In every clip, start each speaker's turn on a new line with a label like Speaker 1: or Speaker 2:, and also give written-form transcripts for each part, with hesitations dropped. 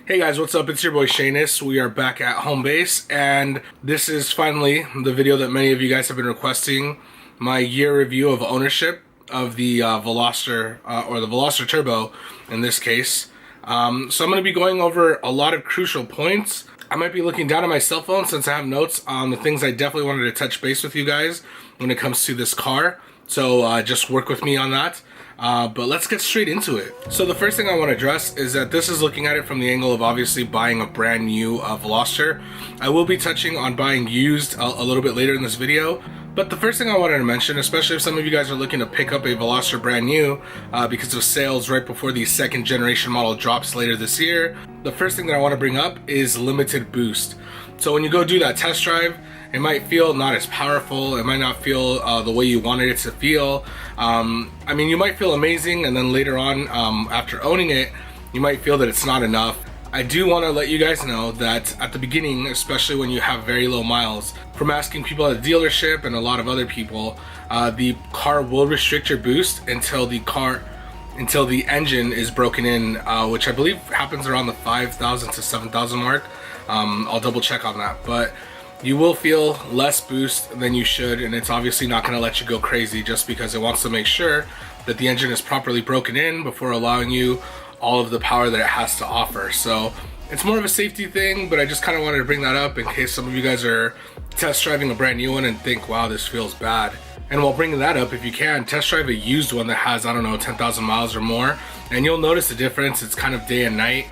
Speaker 1: Hey guys, what's up? It's your boy Shayness. We are back at home base, and this is finally the video that many of you guys have been requesting, my year review of ownership of the Veloster, or the Veloster Turbo in this case. So I'm going to be going over a lot of crucial points. I might be looking down at my cell phone since I have notes on the things I definitely wanted to touch base with you guys when it comes to this car. So just work with me on that. But let's get straight into it. So the first thing I want to address is that this is looking at it from the angle of obviously buying a brand new Veloster. I will be touching on buying used a little bit later in this video. But the first thing I wanted to mention, especially if some of you guys are looking to pick up a Veloster brand new because of sales right before the second generation model drops later this year, the first thing that I want to bring up is limited boost. So when you go do that test drive, it might feel not as powerful, it might not feel the way you wanted it to feel. I mean, you might feel amazing, and then later on, after owning it, you might feel that it's not enough. I do want to let you guys know that at the beginning, especially when you have very low miles, from asking people at the dealership and a lot of other people, the car will restrict your boost until the engine is broken in, which I believe happens around the 5,000 to 7,000 mark. I'll double check on that, but you will feel less boost than you should, and it's obviously not going to let you go crazy just because it wants to make sure that the engine is properly broken in before allowing you all of the power that it has to offer. So it's more of a safety thing, but I just kind of wanted to bring that up in case some of you guys are test driving a brand new one and think, wow, this feels bad. And while bringing that up, if you can, test drive a used one that has, I don't know, 10,000 miles or more, and you'll notice the difference. It's kind of day and night.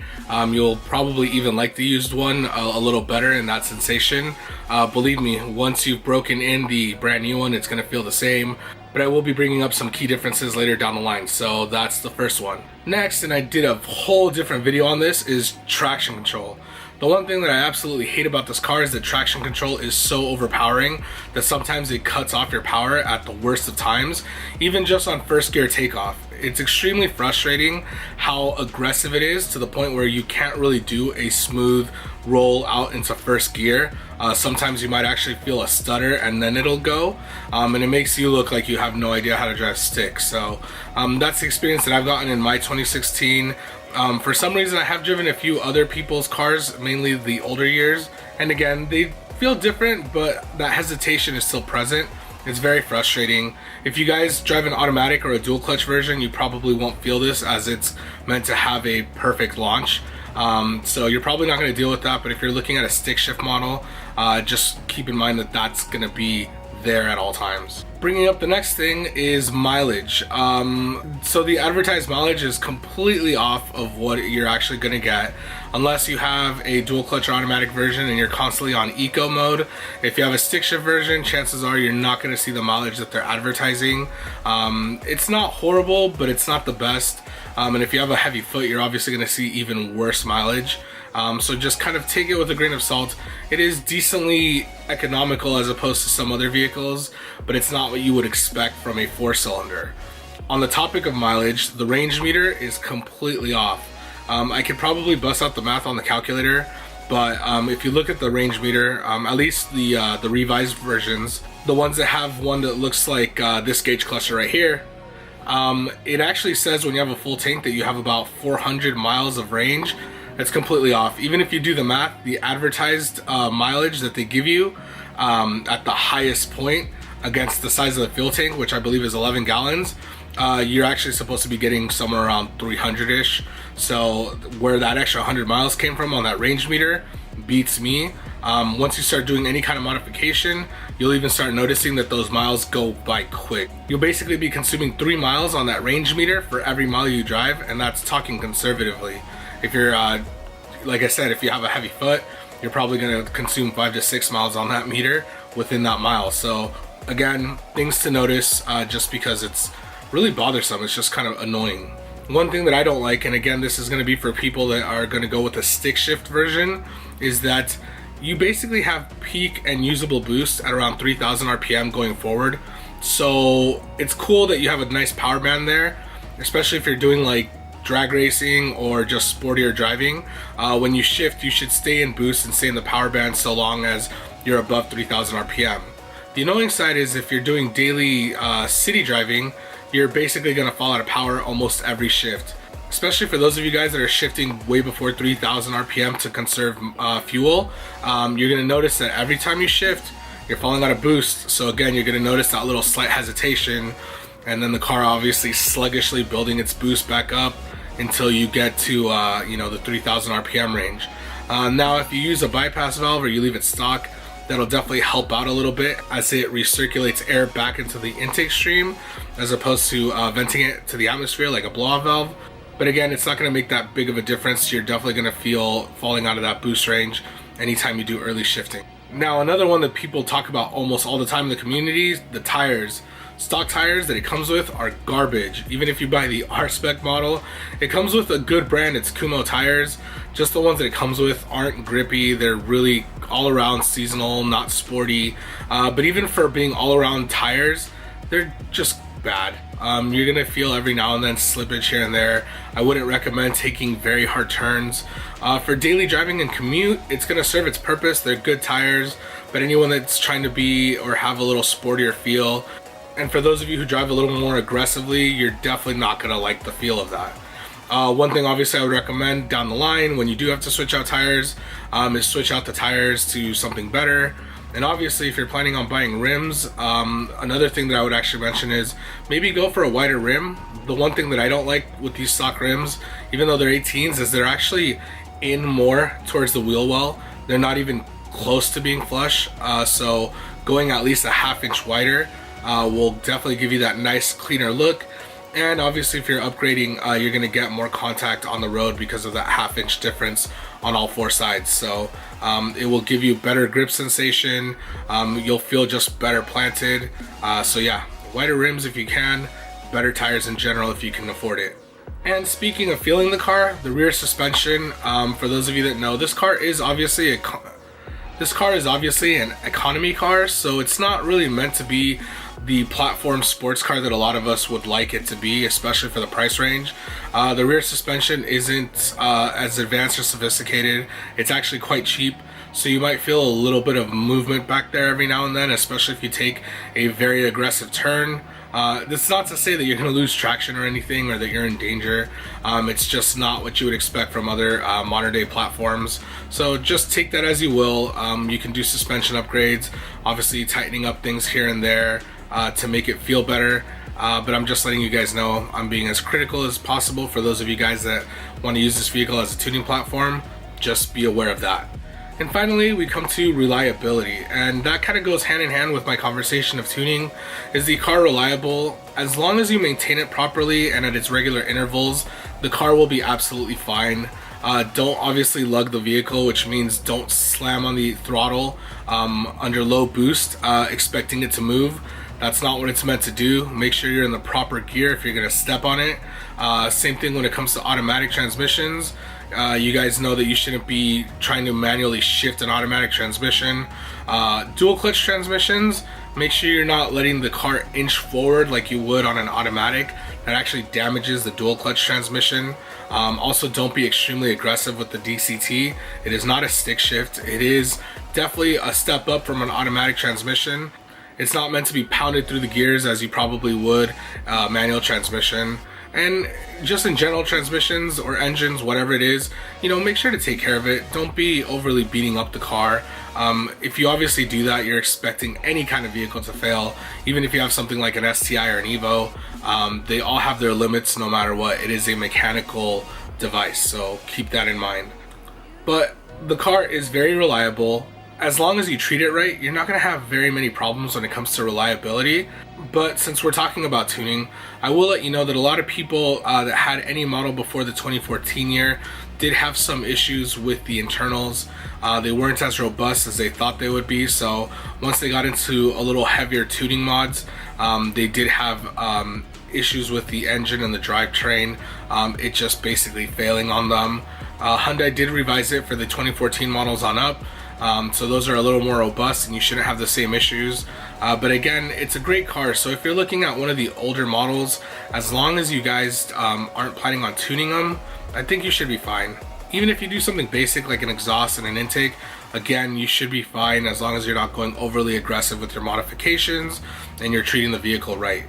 Speaker 1: You'll probably even like the used one a little better in that sensation. Believe me, once you've broken in the brand new one, it's going to feel the same. But I will be bringing up some key differences later down the line, so that's the first one. Next, and I did a whole different video on this, is traction control. The one thing that I absolutely hate about this car is that traction control is so overpowering that sometimes it cuts off your power at the worst of times, even just on first gear takeoff. It's extremely frustrating how aggressive it is, to the point where you can't really do a smooth roll out into first gear. Sometimes you might actually feel a stutter and then it'll go, and it makes you look like you have no idea how to drive stick. So that's the experience that I've gotten in my 2016. For some reason, I have driven a few other people's cars, mainly the older years, and again, they feel different, but that hesitation is still present. It's very frustrating. If you guys drive an automatic or a dual clutch version, you probably won't feel this, as it's meant to have a perfect launch. So you're probably not going to deal with that, but if you're looking at a stick shift model, just keep in mind that that's going to be there at all times. Bringing up the next thing is mileage. So the advertised mileage is completely off of what you're actually going to get, unless you have a dual clutch or automatic version and you're constantly on eco mode. If you have a stick shift version, chances are you're not going to see the mileage that they're advertising. It's not horrible, but it's not the best. And if you have a heavy foot, you're obviously going to see even worse mileage. So just kind of take it with a grain of salt. It is decently economical as opposed to some other vehicles, but it's not what you would expect from a 4-cylinder. On the topic of mileage, the range meter is completely off. I could probably bust out the math on the calculator, but if you look at the range meter, at least the revised versions, the ones that have one that looks like this gauge cluster right here, it actually says when you have a full tank that you have about 400 miles of range. It's completely off. Even if you do the math, the advertised mileage that they give you at the highest point against the size of the fuel tank, which I believe is 11 gallons, you're actually supposed to be getting somewhere around 300-ish. So where that extra 100 miles came from on that range meter beats me. Once you start doing any kind of modification, you'll even start noticing that those miles go by quick. You'll basically be consuming 3 miles on that range meter for every mile you drive, and that's talking conservatively. If you're, like I said, if you have a heavy foot, you're probably going to consume 5 to 6 miles on that meter within that mile. So again, things to notice, just because it's really bothersome. It's just kind of annoying. One thing that I don't like, and again, this is going to be for people that are going to go with a stick shift version, is that you basically have peak and usable boost at around 3,000 RPM going forward. So it's cool that you have a nice power band there, especially if you're doing like drag racing or just sportier driving. When you shift, you should stay in boost and stay in the power band so long as you're above 3,000 RPM. The annoying side is if you're doing daily city driving, you're basically going to fall out of power almost every shift. especially for those of you guys that are shifting way before 3,000 RPM to conserve fuel. You're gonna notice that every time you shift, you're falling out of boost. So again, you're gonna notice that little slight hesitation, and then the car obviously sluggishly building its boost back up until you get to the 3,000 RPM range. Now, if you use a bypass valve or you leave it stock, that'll definitely help out a little bit as it recirculates air back into the intake stream as opposed to venting it to the atmosphere like a blow-off valve. But again, it's not going to make that big of a difference. You're definitely going to feel falling out of that boost range anytime you do early shifting. Now, another one that people talk about almost all the time in the community, the tires. Stock tires that it comes with are garbage. Even if you buy the R-Spec model, it comes with a good brand, it's Kumo tires. Just the ones that it comes with aren't grippy. They're really all-around seasonal, not sporty. But even for being all-around tires, they're just bad. You're gonna feel every now and then slippage here and there. I wouldn't recommend taking very hard turns. For daily driving and commute, it's gonna serve its purpose. They're good tires, but anyone that's trying to be or have a little sportier feel, and for those of you who drive a little more aggressively, you're definitely not gonna like the feel of that. One thing obviously I would recommend down the line when you do have to switch out tires is switch out the tires to something better. And obviously if you're planning on buying rims, another thing that I would actually mention is maybe go for a wider rim. The one thing that I don't like with these stock rims, even though they're 18s, is they're actually in more towards the wheel well. They're not even close to being flush. So going at least a ½ inch wider will definitely give you that nice cleaner look. And obviously if you're upgrading, you're gonna get more contact on the road because of that ½ inch difference on all four sides. So it will give you better grip sensation. You'll feel just better planted. So yeah, wider rims if you can, better tires in general if you can afford it. And speaking of feeling the car, the rear suspension, for those of you that know, this car is obviously an economy car, so it's not really meant to be the platform sports car that a lot of us would like it to be, especially for the price range. The rear suspension isn't as advanced or sophisticated. It's actually quite cheap, so you might feel a little bit of movement back there every now and then, especially if you take a very aggressive turn. That's not to say that you're going to lose traction or anything, or that you're in danger. It's just not what you would expect from other modern day platforms. So just take that as you will. You can do suspension upgrades, obviously tightening up things here and there to make it feel better. But I'm just letting you guys know I'm being as critical as possible for those of you guys that want to use this vehicle as a tuning platform. Just be aware of that. And finally, we come to reliability, and that kind of goes hand in hand with my conversation of tuning. Is the car reliable? As long as you maintain it properly and at its regular intervals, the car will be absolutely fine. Don't obviously lug the vehicle, which means don't slam on the throttle under low boost expecting it to move. That's not what it's meant to do. Make sure you're in the proper gear if you're gonna step on it. Same thing when it comes to automatic transmissions. You guys know that you shouldn't be trying to manually shift an automatic transmission. Dual clutch transmissions, make sure you're not letting the car inch forward like you would on an automatic. That actually damages the dual clutch transmission. Also, don't be extremely aggressive with the DCT. It is not a stick shift. It is definitely a step up from an automatic transmission. It's not meant to be pounded through the gears as you probably would manual transmission. And just in general, transmissions or engines, whatever it is, make sure to take care of it. Don't be overly beating up the car. If you obviously do that, you're expecting any kind of vehicle to fail. Even if you have something like an STI or an Evo, they all have their limits no matter what. It is a mechanical device, so keep that in mind. But the car is very reliable. As long as you treat it right, you're not going to have very many problems when it comes to reliability. But since we're talking about tuning, I will let you know that a lot of people that had any model before the 2014 year did have some issues with the internals. They weren't as robust as they thought they would be, so once they got into a little heavier tuning mods, they did have issues with the engine and the drivetrain, it just basically failing on them. Hyundai did revise it for the 2014 models on up. So those are a little more robust and you shouldn't have the same issues. But again, it's a great car. So if you're looking at one of the older models, as long as you guys aren't planning on tuning them, I think you should be fine. Even if you do something basic like an exhaust and an intake, again, you should be fine as long as you're not going overly aggressive with your modifications and you're treating the vehicle right.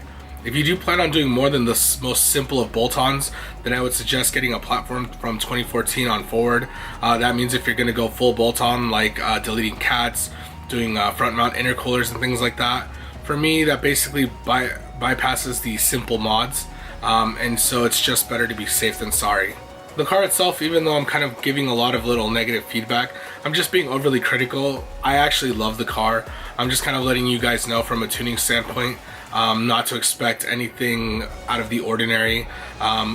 Speaker 1: If you do plan on doing more than the most simple of bolt-ons, then I would suggest getting a platform from 2014 on forward. That means if you're going to go full bolt-on, like deleting cats, doing front mount intercoolers and things like that, for me that basically bypasses the simple mods, and so it's just better to be safe than sorry. The car itself, even though I'm kind of giving a lot of little negative feedback, I'm just being overly critical. I actually love the car. I'm just kind of letting you guys know from a tuning standpoint, not to expect anything out of the ordinary.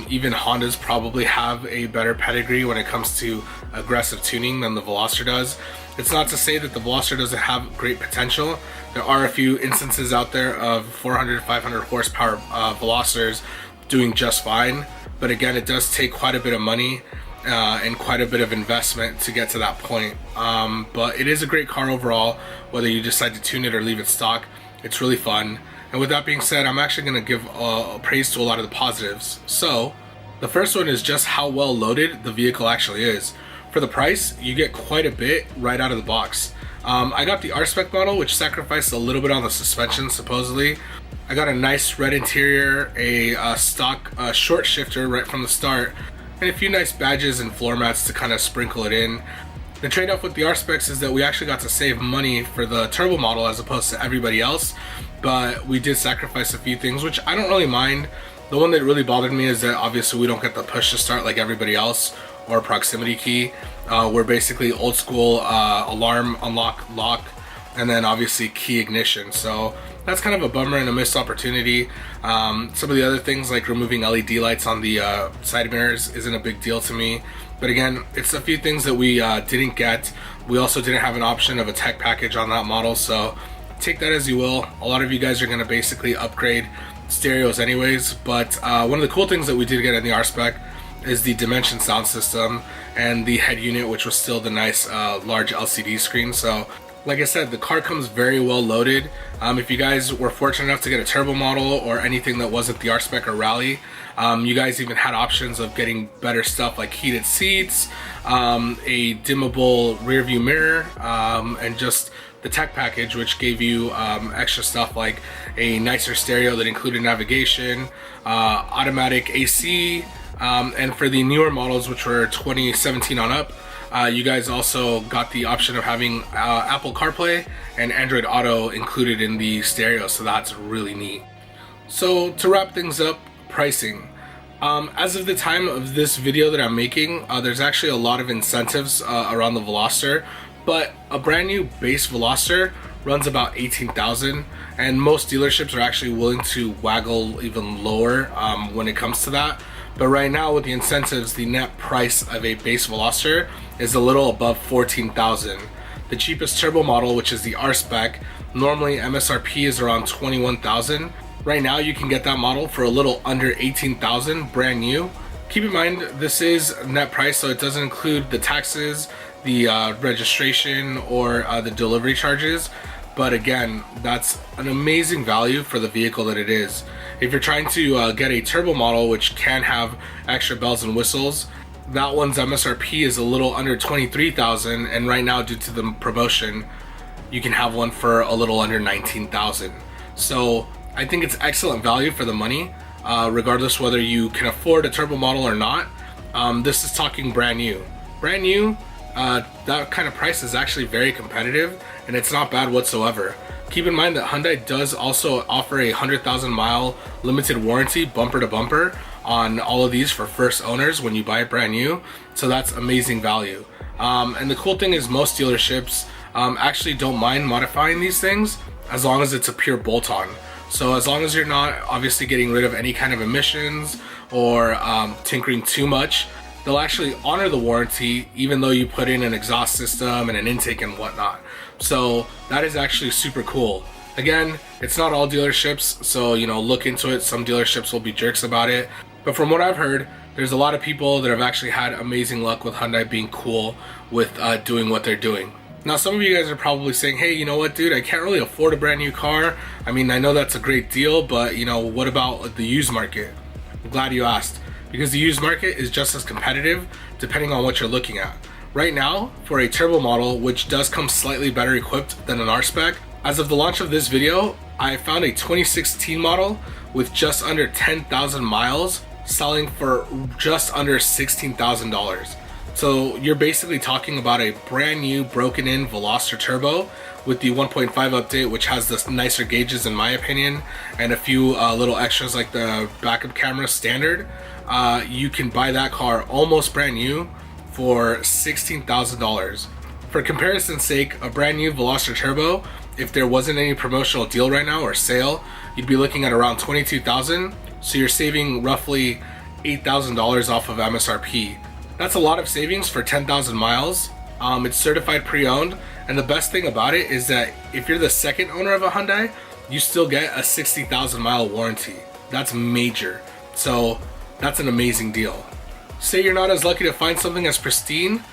Speaker 1: Even Hondas probably have a better pedigree when it comes to aggressive tuning than the Veloster does. It's not to say that the Veloster doesn't have great potential. There are a few instances out there of 400, 500 horsepower Velosters doing just fine. But again, it does take quite a bit of money and quite a bit of investment to get to that point. But it is a great car overall, whether you decide to tune it or leave it stock. It's really fun. And with that being said, I'm actually going to give praise to a lot of the positives. So the first one is just how well loaded the vehicle actually is. For the price, you get quite a bit right out of the box. I got the R-Spec model, which sacrificed a little bit on the suspension, supposedly. I got a nice red interior, a stock short shifter right from the start, and a few nice badges and floor mats to kind of sprinkle it in. The trade-off with the R-Specs is that we actually got to save money for the turbo model as opposed to everybody else, but we did sacrifice a few things, which I don't really mind. The one that really bothered me is that obviously we don't get the push to start like everybody else, or proximity key. We're basically old school alarm, unlock, lock, and then obviously key ignition. So that's kind of a bummer and a missed opportunity. Some of the other things like removing LED lights on the side mirrors isn't a big deal to me. But again, it's a few things that we didn't get. We also didn't have an option of a tech package on that model, so take that as you will. A lot of you guys are going to basically upgrade stereos anyways, but one of the cool things that we did get in the R-Spec is the Dimension sound system and the head unit, which was still the nice large LCD screen. So like I said, the car comes very well loaded. If you guys were fortunate enough to get a turbo model or anything that wasn't the R-Spec or Rally, you guys even had options of getting better stuff like heated seats, a dimmable rear view mirror, and just the tech package, which gave you extra stuff like a nicer stereo that included navigation, automatic AC, and for the newer models, which were 2017 on up, you guys also got the option of having Apple CarPlay and Android Auto included in the stereo, so that's really neat. So to wrap things up, pricing. As of the time of this video that I'm making, there's actually a lot of incentives around the Veloster, but a brand new base Veloster runs about $18,000, and most dealerships are actually willing to waggle even lower when it comes to that. But right now with the incentives, the net price of a base Veloster is a little above $14,000. The cheapest turbo model, which is the R-Spec, normally MSRP is around $21,000. Right now you can get that model for a little under $18,000 brand new. Keep in mind this is net price, so it doesn't include the taxes, the registration, or the delivery charges. But again, that's an amazing value for the vehicle that it is. If you're trying to get a turbo model, which can have extra bells and whistles, that one's MSRP is a little under $23,000, and right now due to the promotion, you can have one for a little under $19,000. So I think it's excellent value for the money, regardless whether you can afford a turbo model or not. This is talking brand new. Brand new, that kind of price is actually very competitive, and it's not bad whatsoever. Keep in mind that Hyundai does also offer a 100,000 mile limited warranty bumper to bumper on all of these for first owners when you buy it brand new, so that's amazing value. And the cool thing is most dealerships actually don't mind modifying these things as long as it's a pure bolt-on. So as long as you're not obviously getting rid of any kind of emissions or tinkering too much, they'll actually honor the warranty even though you put in an exhaust system and an intake and whatnot. So that is actually super cool. Again, it's not all dealerships, so look into it. Some dealerships will be jerks about it, but from what I've heard, there's a lot of people that have actually had amazing luck with Hyundai being cool with doing what they're doing. Now some of you guys are probably saying, hey, you know what, dude, I can't really afford a brand new car. I mean, I know that's a great deal, but what about the used market? I'm glad you asked, because the used market is just as competitive depending on what you're looking at. Right now, for a turbo model, which does come slightly better equipped than an R-Spec, As of the launch of this video, I found a 2016 model with just under 10,000 miles selling for just under $16,000. So you're basically talking about a brand new broken in Veloster Turbo with the 1.5 update, which has the nicer gauges in my opinion, and a few little extras like the backup camera standard. You can buy that car almost brand new for $16,000. For comparison's sake, a brand new Veloster Turbo, if there wasn't any promotional deal right now or sale, you'd be looking at around $22,000. So you're saving roughly $8,000 off of MSRP. That's a lot of savings for 10,000 miles. It's certified pre-owned, and the best thing about it is that if you're the second owner of a Hyundai, you still get a 60,000 mile warranty. That's major. So that's an amazing deal. Say you're not as lucky to find something as pristine,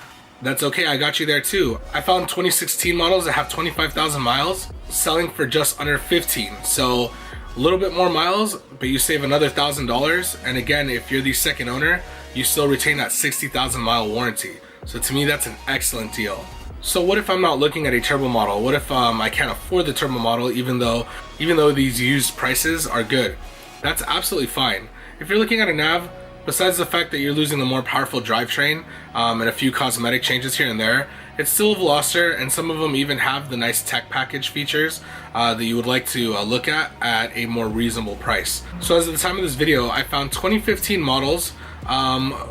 Speaker 1: that's okay, I got you there too. I found 2016 models that have 25,000 miles selling for just under 15. So a little bit more miles, but you save another $1,000. And again, if you're the second owner, you still retain that 60,000 mile warranty. So to me, that's an excellent deal. So what if I'm not looking at a turbo model? What if I can't afford the turbo model even though these used prices are good? That's absolutely fine. If you're looking at a nav, besides the fact that you're losing the more powerful drivetrain and a few cosmetic changes here and there, it's still a Veloster, and some of them even have the nice tech package features that you would like to look at a more reasonable price. So as of the time of this video, I found 2015 models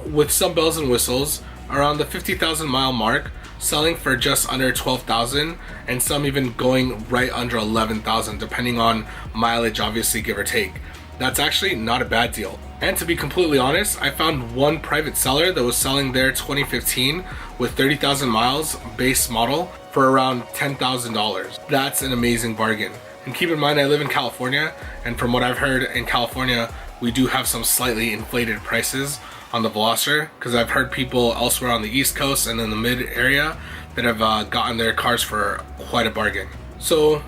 Speaker 1: with some bells and whistles around the 50,000 mile mark, selling for just under 12,000, and some even going right under 11,000 depending on mileage, obviously, give or take. That's actually not a bad deal. And to be completely honest, I found one private seller that was selling their 2015 with 30,000 miles base model for around $10,000. That's an amazing bargain. And keep in mind, I live in California, and from what I've heard, in California we do have some slightly inflated prices on the Veloster, because I've heard people elsewhere on the East Coast and in the mid area that have gotten their cars for quite a bargain. So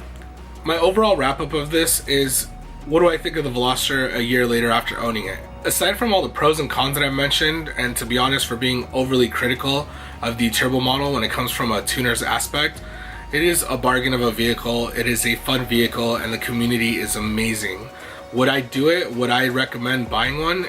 Speaker 1: my overall wrap up of this is, what do I think of the Veloster a year later after owning it? Aside from all the pros and cons that I've mentioned, and to be honest, for being overly critical of the turbo model when it comes from a tuner's aspect, it is a bargain of a vehicle. It is a fun vehicle, and the community is amazing. Would I do it? Would I recommend buying one?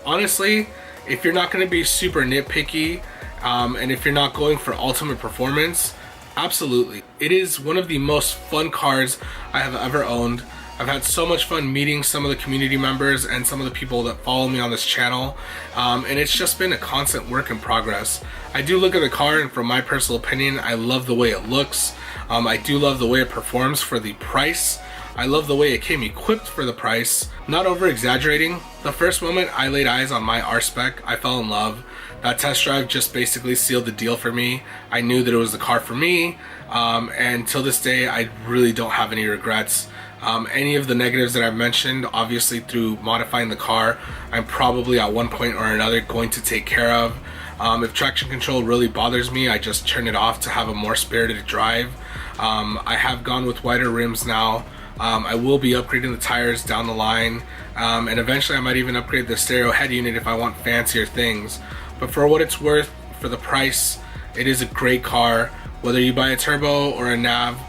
Speaker 1: Honestly, if you're not going to be super nitpicky, and if you're not going for ultimate performance, absolutely. It is one of the most fun cars I have ever owned. I've had so much fun meeting some of the community members and some of the people that follow me on this channel, and it's just been a constant work in progress. I do look at the car, and from my personal opinion, I love the way it looks. I do love the way it performs for the price. I love the way it came equipped for the price. Not over exaggerating, the first moment I laid eyes on my R-Spec, I fell in love. That test drive just basically sealed the deal for me. I knew that it was the car for me, and till this day I really don't have any regrets. Any of the negatives that I've mentioned, obviously through modifying the car, I'm probably at one point or another going to take care of. If traction control really bothers me, I just turn it off to have a more spirited drive. I have gone with wider rims now. I will be upgrading the tires down the line, and eventually I might even upgrade the stereo head unit if I want fancier things. But for what it's worth, for the price, it is a great car. Whether you buy a turbo or a nav,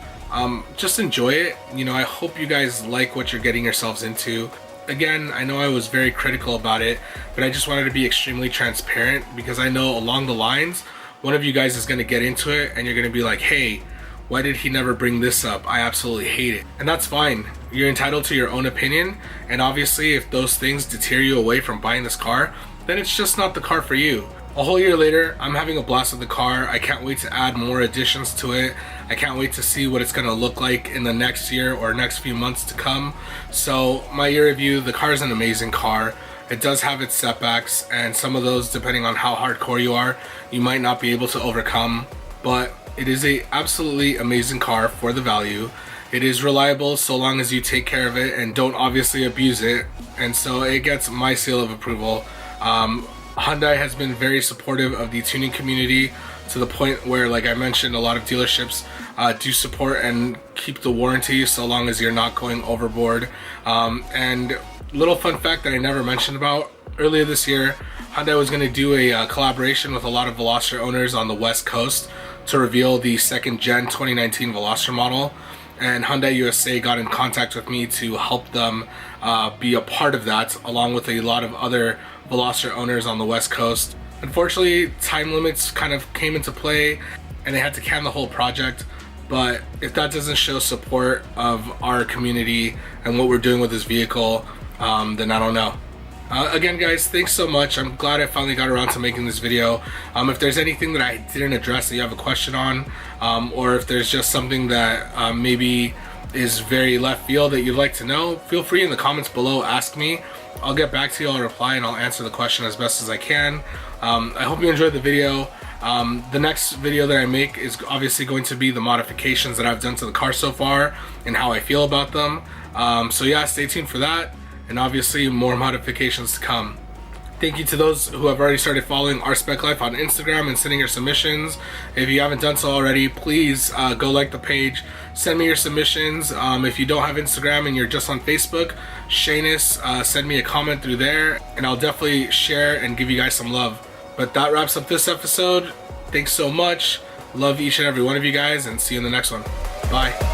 Speaker 1: just enjoy it. You know, I hope you guys like what you're getting yourselves into. Again, I know I was very critical about it, but I just wanted to be extremely transparent, because I know along the lines, one of you guys is going to get into it and you're going to be like, hey, why did he never bring this up? I absolutely hate it. And that's fine. You're entitled to your own opinion, and obviously if those things deter you away from buying this car, then it's just not the car for you. A whole year later, I'm having a blast with the car. I can't wait to add more additions to it. I can't wait to see what it's going to look like in the next year or next few months to come. So my year review, the car is an amazing car. It does have its setbacks, and some of those, depending on how hardcore you are, you might not be able to overcome. But it is a absolutely amazing car for the value. It is reliable so long as you take care of it and don't obviously abuse it, and so it gets my seal of approval. Hyundai has been very supportive of the tuning community, to the point where, like I mentioned, a lot of dealerships do support and keep the warranty so long as you're not going overboard. And little fun fact that I never mentioned about, earlier this year, Hyundai was going to do a collaboration with a lot of Veloster owners on the West Coast to reveal the second gen 2019 Veloster model. and Hyundai USA got in contact with me to help them be a part of that, along with a lot of other Veloster owners on the West Coast. Unfortunately, time limits kind of came into play and they had to can the whole project. But if that doesn't show support of our community and what we're doing with this vehicle, then I don't know. Again, guys, thanks so much. I'm glad I finally got around to making this video. If there's anything that I didn't address that you have a question on, or if there's just something that maybe is very left field that you'd like to know, feel free in the comments below, ask me. I'll get back to you, I'll reply, and I'll answer the question as best as I can. I hope you enjoyed the video. The next video that I make is obviously going to be the modifications that I've done to the car so far and how I feel about them. So yeah, stay tuned for that, and obviously more modifications to come. Thank you to those who have already started following Our Spec Life on Instagram and sending your submissions. If you haven't done so already, please go like the page, send me your submissions. If you don't have Instagram and you're just on Facebook, Shayness, send me a comment through there, and I'll definitely share and give you guys some love. But that wraps up this episode. Thanks so much. Love each and every one of you guys, and see you in the next one. Bye.